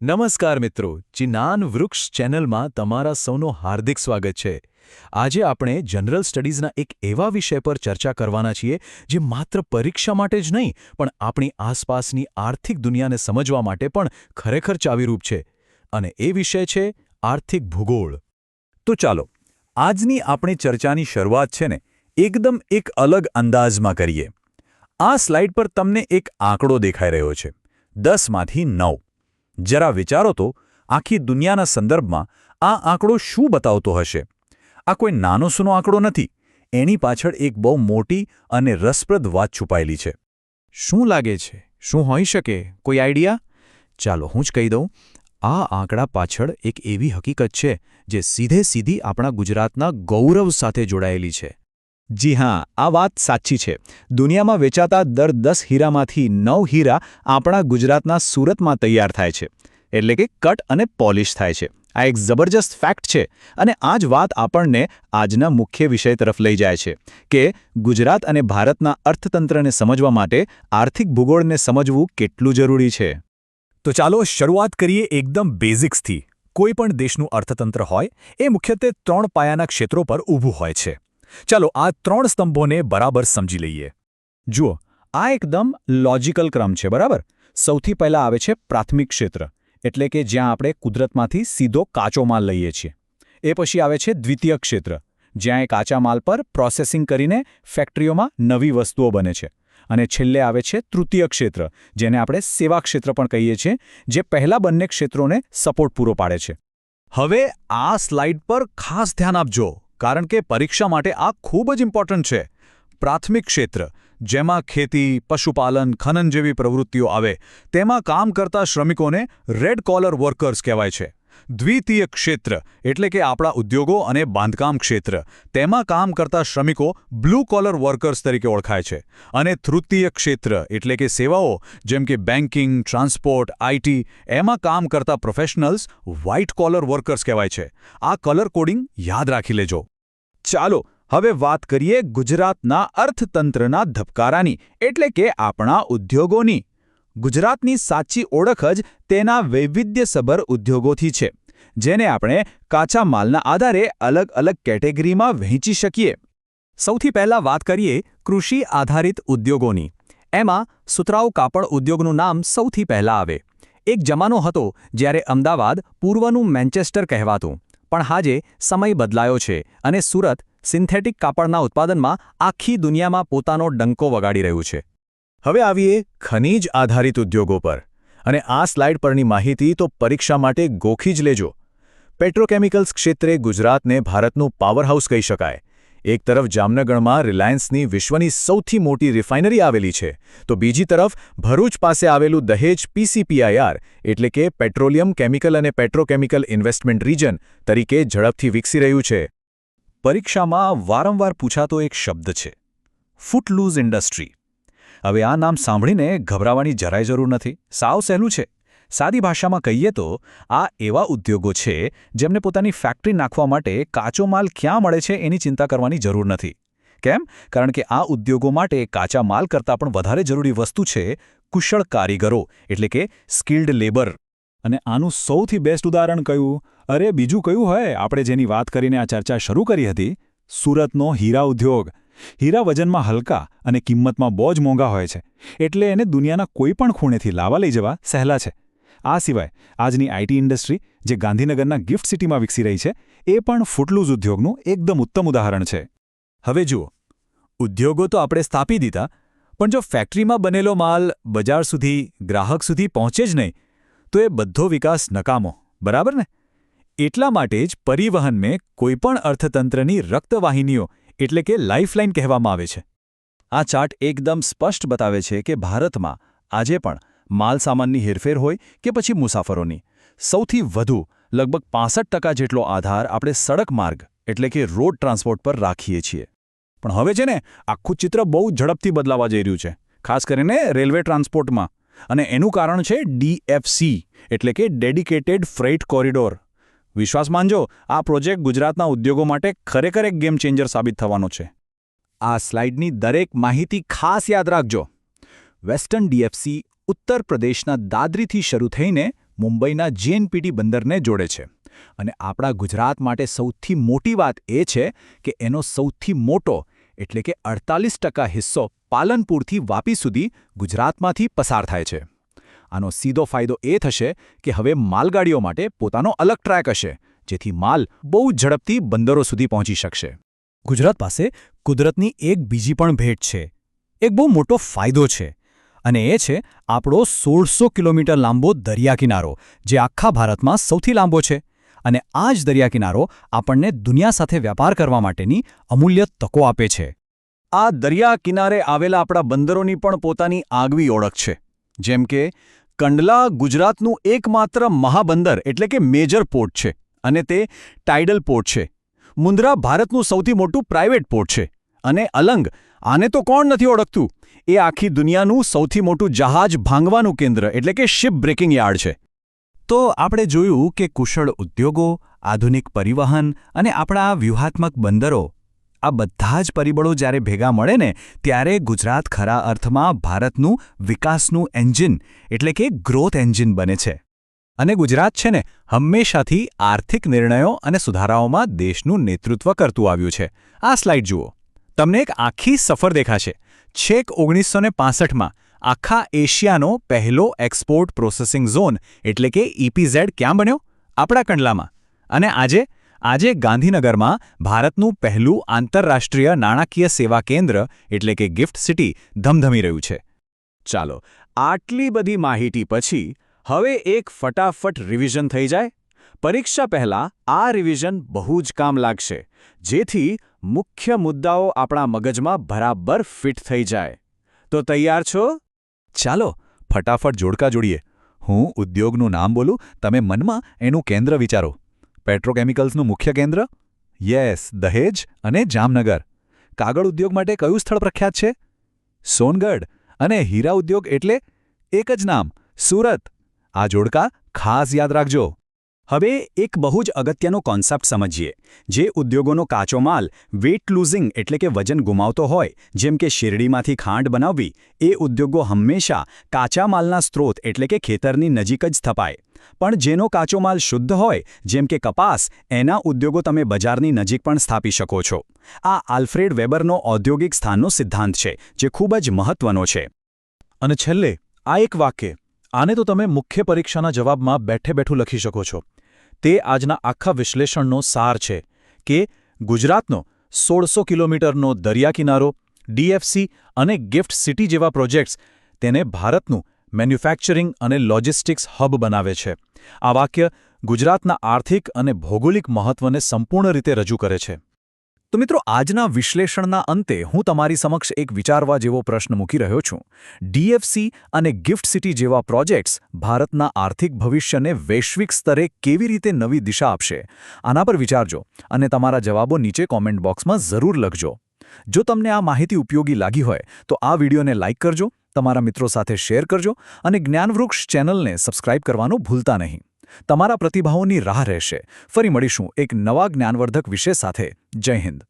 નમસ્કાર મિત્રો, ચિનાન વૃક્ષ ચેનલમાં તમારા સૌનું હાર્દિક સ્વાગત છે. આજે આપણે જનરલ સ્ટડીઝના એક એવા વિષય પર ચર્ચા કરવાના છીએ જે માત્ર પરીક્ષા માટે જ નહીં પણ આપણી આસપાસની આર્થિક દુનિયાને સમજવા માટે પણ ખરેખર ચાવીરૂપ છે. અને એ વિષય છે આર્થિક ભૂગોળ. તો ચાલો, આજની આપણી ચર્ચાની શરૂઆત છે ને એકદમ એક અલગ અંદાજમાં કરીએ. આ સ્લાઇડ પર તમને એક આંકડો દેખાઈ રહ્યો છે, 10માંથી 9. જરા વિચારો તો, આખી દુનિયાના સંદર્ભમાં આ આંકડો શું બતાવતો હશે? આ કોઈ નાનો સૂનો આંકડો નથી. એની પાછળ એક બહુ મોટી અને રસપ્રદ વાત છુપાયેલી છે. શું લાગે છે? શું હોઈ શકે? કોઈ આઈડિયા? ચાલો હું જ કહી દઉં. આ આંકડા પાછળ એક એવી હકીકત છે જે સીધી આપણા ગુજરાતના ગૌરવ સાથે જોડાયેલી છે. જી હા, આ વાત સાચી છે. દુનિયામાં વેચાતા દર 10 હીરામાંથી 9 હીરા આપણા ગુજરાતના સુરતમાં તૈયાર થાય છે. એટલે કે કટ અને પોલિશ થાય છે. આ એક જબરજસ્ત ફેક્ટ છે. અને આ જ વાત આપણને આજના મુખ્ય વિષય તરફ લઈ જાય છે કે ગુજરાત અને ભારતના અર્થતંત્રને સમજવા માટે આર્થિક ભૂગોળને સમજવું કેટલું જરૂરી છે. તો ચાલો શરૂઆત કરીએ એકદમ બેઝિક્સથી. કોઈ પણ દેશનું અર્થતંત્ર હોય એ મુખ્યત્વે 3 પાયાના ક્ષેત્રો પર ઊભું હોય છે. ચાલો આ 3 સ્તંભોને બરાબર સમજી લઈએ. જુઓ, આ એકદમ લોજિકલ ક્રમ છે, બરાબર? સૌથી પહેલા આવે છે પ્રાથમિક ક્ષેત્ર, એટલે કે જ્યાં આપણે કુદરતમાંથી સીધો કાચો માલ લઈએ છીએ. એ પછી આવે છે દ્વિતીય ક્ષેત્ર, જ્યાં એ કાચા માલ પર પ્રોસેસિંગ કરીને ફેક્ટરીઓમાં નવી વસ્તુઓ બને છે. અને છેલ્લે આવે છે તૃતીય ક્ષેત્ર, જેને આપણે સેવા ક્ષેત્ર પણ કહીએ છીએ, જે પહેલા બંને ક્ષેત્રોને સપોર્ટ પૂરો પાડે છે. હવે આ સ્લાઇડ પર ખાસ ધ્યાન આપજો, કારણ કે પરીક્ષા માટે આ ખૂબ જ ઇમ્પોર્ટન્ટ છે. પ્રાથમિક ક્ષેત્ર, જેમાં ખેતી, પશુપાલન, ખનન જેવી પ્રવૃત્તિઓ આવે, તેમાં કામ કરતા શ્રમિકોને રેડ કોલર વર્કર્સ કહેવાય છે. દ્વિતીય ક્ષેત્ર, એટલે કે આપણા ઉદ્યોગો અને બાંધકામ ક્ષેત્ર, તેમાં કામ કરતા શ્રમિકો બ્લુ કોલર વર્કર્સ તરીકે ઓળખાય છે. અને તૃતીય ક્ષેત્ર, એટલે કે સેવાઓ, જેમ કે બેન્કિંગ, ટ્રાન્સપોર્ટ, આઈટી, એમાં કામ કરતા પ્રોફેશનલ્સ વ્હાઇટ કોલર વર્કર્સ કહેવાય છે. આ કલર કોડિંગ યાદ રાખી લેજો. ચાલો હવે વાત કરીએ ગુજરાતના અર્થતંત્રના ધબકારાની, એટલે કે આપણા ઉદ્યોગોની. ગુજરાતની સાચી ઓળખ જ તેના વૈવિધ્યસભર ઉદ્યોગોથી છે, જેને આપણે કાચા માલના આધારે અલગ અલગ કેટેગરીમાં વહેંચી શકીએ. સૌથી પહેલા વાત કરીએ કૃષિ આધારિત ઉદ્યોગોની. એમાં સુતરાઉ કાપડ ઉદ્યોગનું નામ સૌથી પહેલા આવે. એક જમાનો હતો જ્યારે અમદાવાદ પૂર્વનું મેન્ચેસ્ટર કહેવાતું, પણ આજે સમય બદલાયો છે અને સુરત સિન્થેટિક કાપડના ઉત્પાદનમાં આખી દુનિયામાં પોતાનો ડંકો વગાડી રહ્યું છે. હવે આવીએ ખનિજ આધારિત ઉદ્યોગો પર. અને આ સ્લાઇડ પરની માહિતી તો પરીક્ષા માટે ગોખી જ લેજો. પેટ્રોકેમિકલ્સ ક્ષેત્રે ગુજરાતને ભારતનું પાવરહાઉસ કહી શકાય. એક તરફ જામનગરમાં રિલાયન્સની વિશ્વની સૌથી મોટી રિફાઇનરી આવેલી છે, તો બીજી તરફ ભરૂચ પાસે આવેલું દહેજ PCPIR, એટલે કે પેટ્રોલિયમ કેમિકલ અને પેટ્રોકેમિકલ ઇન્વેસ્ટમેન્ટ રિજન તરીકે ઝડપથી વિકસી રહ્યું છે. પરીક્ષામાં વારંવાર પૂછાતો એક શબ્દ છે, ફૂટલૂઝ ઇન્ડસ્ટ્રી. હવે આ નામ સાંભળીને ગભરાવાની જરાય જરૂર નથી. સાવ સહેલું છે. સાદી ભાષામાં કહીએ તો આ એવા ઉદ્યોગો છે જેમને પોતાની ફેક્ટરી નાખવા માટે કાચો માલ ક્યાં મળે છે એની ચિંતા કરવાની જરૂર નથી. કેમ? કારણ કે આ ઉદ્યોગો માટે કાચા માલ કરતાં પણ વધારે જરૂરી વસ્તુ છે કુશળ કારીગરો, એટલે કે સ્કિલ્ડ લેબર. અને આનું સૌથી બેસ્ટ ઉદાહરણ કયું? અરે બીજું કયું હોય, આપણે જેની વાત કરીને આ ચર્ચા શરૂ કરી હતી, સુરતનો હીરા ઉદ્યોગ. હીરા વજનમાં હલકા અને કિંમતમાં બહુ જ મોંઘા હોય છે, એટલે એને દુનિયાના કોઈ પણ ખૂણેથી લાવવા લઈ જવા સહેલા છે. આ સિવાય આજની આઈટી ઇન્ડસ્ટ્રી, જે ગાંધીનગરના ગિફ્ટ સિટીમાં વિકસી રહી છે, એ પણ ફૂટલૂઝ ઉદ્યોગનું એકદમ ઉત્તમ ઉદાહરણ છે. હવે જુઓ, ઉદ્યોગો તો આપણે સ્થાપી દીધા, પણ જો ફેક્ટરીમાં બનેલો માલ બજાર સુધી, ગ્રાહક સુધી પહોંચે જ નહીં, તો એ બધો વિકાસ નકામો, બરાબર ને? એટલા માટે જ પરિવહનને કોઈપણ અર્થતંત્રની રક્તવાહિનીઓ, એટલે કે લાઇફલાઇન કહેવામાં આવે છે. આ ચાર્ટ એકદમ સ્પષ્ટ બતાવે છે કે ભારતમાં આજે પણ માલસામાનની હેરફેર હોય કે પછી મુસાફરોની, સૌથી વધુ લગભગ 65% જેટલો આધાર આપણે સડક માર્ગ, એટલે કે રોડ ટ્રાન્સપોર્ટ પર રાખીએ છીએ. પણ હવે છે ને, આખું ચિત્ર બહુ ઝડપથી બદલાવા જઈ રહ્યું છે, ખાસ કરીને રેલવે ટ્રાન્સપોર્ટમાં. અને એનું કારણ છે DFC, એટલે કે ડેડિકેટેડ ફ્રેઇટ કોરિડોર. વિશ્વાસ માનજો, આ પ્રોજેક્ટ ગુજરાતના ઉદ્યોગો માટે ખરેખર એક ગેમ ચેન્જર સાબિત થવાનો છે. આ સ્લાઇડની દરેક માહિતી ખાસ યાદ રાખજો. વેસ્ટર્ન DFC ઉત્તર પ્રદેશના દાદરીથી શરૂ થઈને મુંબઈના જેએનપીટી બંદરને જોડે છે. અને આપણા ગુજરાત માટે સૌથી મોટી વાત એ છે કે એનો સૌથી મોટો એટલે કે 48% હિસ્સો પાલનપુરથી વાપી સુધી ગુજરાતમાંથી પસાર થાય છે. આનો સીધો ફાયદો એ થશે કે હવે માલગાડીઓ માટે પોતાનો અલગ ટ્રેક હશે, જેથી માલ બહુ ઝડપથી બંદરો સુધી પહોંચી શકશે. ગુજરાત પાસે કુદરતની એક બીજી પણ ભેટ છે. એક બહુ મોટો ફાયદો છે, અને એ છે આપણો 1600 કિલોમીટર લાંબો દરિયાકિનારો, જે આખા ભારતમાં સૌથી લાંબો છે. અને આ જ દરિયાકિનારો આપણને દુનિયા સાથે વ્યાપાર કરવા માટેની અમૂલ્ય તકો આપે છે. આ દરિયા કિનારે આવેલા આપણા બંદરોની પણ પોતાની આગવી ઓળખ છે. જેમ કે કંડલા ગુજરાતનું એકમાત્ર મહાબંદર એટલે કે મેજર પોર્ટ છે, અને તે ટાઇડલ પોર્ટ છે. મુન્દ્રા ભારતનું સૌથી મોટું પ્રાઇવેટ પોર્ટ છે. અને અલંગ, આને તો કોણ નથી ઓળખતું, એ આખી દુનિયાનું સૌથી મોટું જહાજ ભાંગવાનું કેન્દ્ર એટલે કે શિપ બ્રેકિંગ યાર્ડ છે. તો આપણે જોયું કે કુશળ ઉદ્યોગો, આધુનિક પરિવહન અને આપણા આ વ્યૂહાત્મક બંદરો, આ બધા જ પરિબળો જ્યારે ભેગા મળે ને, ત્યારે ગુજરાત ખરા અર્થમાં ભારતનું વિકાસનું એન્જિન એટલે કે ગ્રોથ એન્જિન બને છે. અને ગુજરાત છે ને, હંમેશાથી આર્થિક નિર્ણયો અને સુધારાઓમાં દેશનું નેતૃત્વ કરતું આવ્યું છે. આ સ્લાઇડ જુઓ. તમને એક આખી સફર દેખાશે. છેક 1965માં આખા એશિયાનો પહેલો એક્સપોર્ટ પ્રોસેસિંગ ઝોન એટલે કે EPZ ક્યાં બન્યો? આપણા કંડલામાં. અને આજે ગાંધીનગરમાં ભારતનું પહેલું આંતરરાષ્ટ્રીય નાણાકીય સેવા કેન્દ્ર એટલે કે ગિફ્ટ સિટી ધમધમી રહ્યું છે. ચાલો, આટલી બધી માહિતી પછી હવે એક ફટાફટ રિવિઝન થઈ જાય. પરીક્ષા પહેલાં આ રિવિઝન બહુ જ કામ લાગશે, જેથી મુખ્ય મુદ્દાઓ આપણા મગજમાં બરાબર ફિટ થઈ જાય. તો તૈયાર છો? ચાલો ફટાફટ જોડકા જોડીએ. હું ઉદ્યોગનું નામ બોલું, તમે મનમાં એનું કેન્દ્ર વિચારો. પેટ્રોકેમિકલ્સનું મુખ્ય કેન્દ્ર? યસ, દહેજ અને જામનગર. કાગળ ઉદ્યોગ માટે કયું સ્થળ પ્રખ્યાત છે? સોનગઢ. અને હીરા ઉદ્યોગ એટલે એક જ નામ, સુરત. આ જોડકા ખાસ યાદ રાખજો. હવે એક બહુ જ અગત્યનો કોન્સેપ્ટ સમજીએ. જે ઉદ્યોગોનો કાચો માલ વેટ લૂઝિંગ એટલે કે વજન ગુમાવતો હોય, જેમ કે શેરડીમાંથી ખાંડ બનાવવી, એ ઉદ્યોગો હંમેશા કાચા માલના સ્ત્રોત એટલે કે ખેતરની નજીક જ સ્થપાય. પણ જેનો કાચો માલ શુદ્ધ હોય, જેમ કે કપાસ, એના ઉદ્યોગો તમે બજારની નજીક પણ સ્થાપી શકો છો. આ આલ્ફ્રેડ વેબરનો ઔદ્યોગિક સ્થાનનો સિદ્ધાંત છે, જે ખૂબ જ મહત્વનો છે. અને છેલ્લે આ એક વાક્ય, આને તો તમે મુખ્ય પરીક્ષાના જવાબમાં બેઠે બેઠું લખી શકો છો. તે આજના આખા વિશ્લેષણનો સાર છે કે ગુજરાતનો 1600 કિલોમીટરનો દરિયાકિનારો, DFC અને ગિફ્ટ સિટી જેવા પ્રોજેક્ટ્સ તેને ભારતનું મેન્યુફેક્ચરિંગ અને લોજિસ્ટિક્સ હબ બનાવે છે. આ વાક્ય ગુજરાતના આર્થિક અને ભૌગોલિક મહત્વને સંપૂર્ણ રીતે રજૂ કરે છે. તો મિત્રો, આજના વિશ્લેષણના અંતે હું તમારી સમક્ષ એક વિચારવા જેવો પ્રશ્ન મૂકી રહ્યો છું. DFC અને ગિફ્ટ સિટી જેવા પ્રોજેક્ટ્સ ભારતના આર્થિક ભવિષ્યને વૈશ્વિક સ્તરે કેવી રીતે નવી દિશા આપશે? આના પર વિચારજો અને તમારા જવાબો નીચે કોમેન્ટ બોક્સમાં જરૂર લખજો. જો તમને આ માહિતી ઉપયોગી લાગી હોય તો આ વિડીયોને લાઇક કરજો, તમારા મિત્રો સાથે શેર કરજો અને જ્ઞાનવૃક્ષ ચેનલને સબસ્ક્રાઇબ કરવાનું ભૂલતા નહીં. તમારા પ્રતિભાવોની રાહ રહેશે. ફરી મળીશું એક નવા જ્ઞાનવર્ધક વિષય સાથે. જય હિન્દ.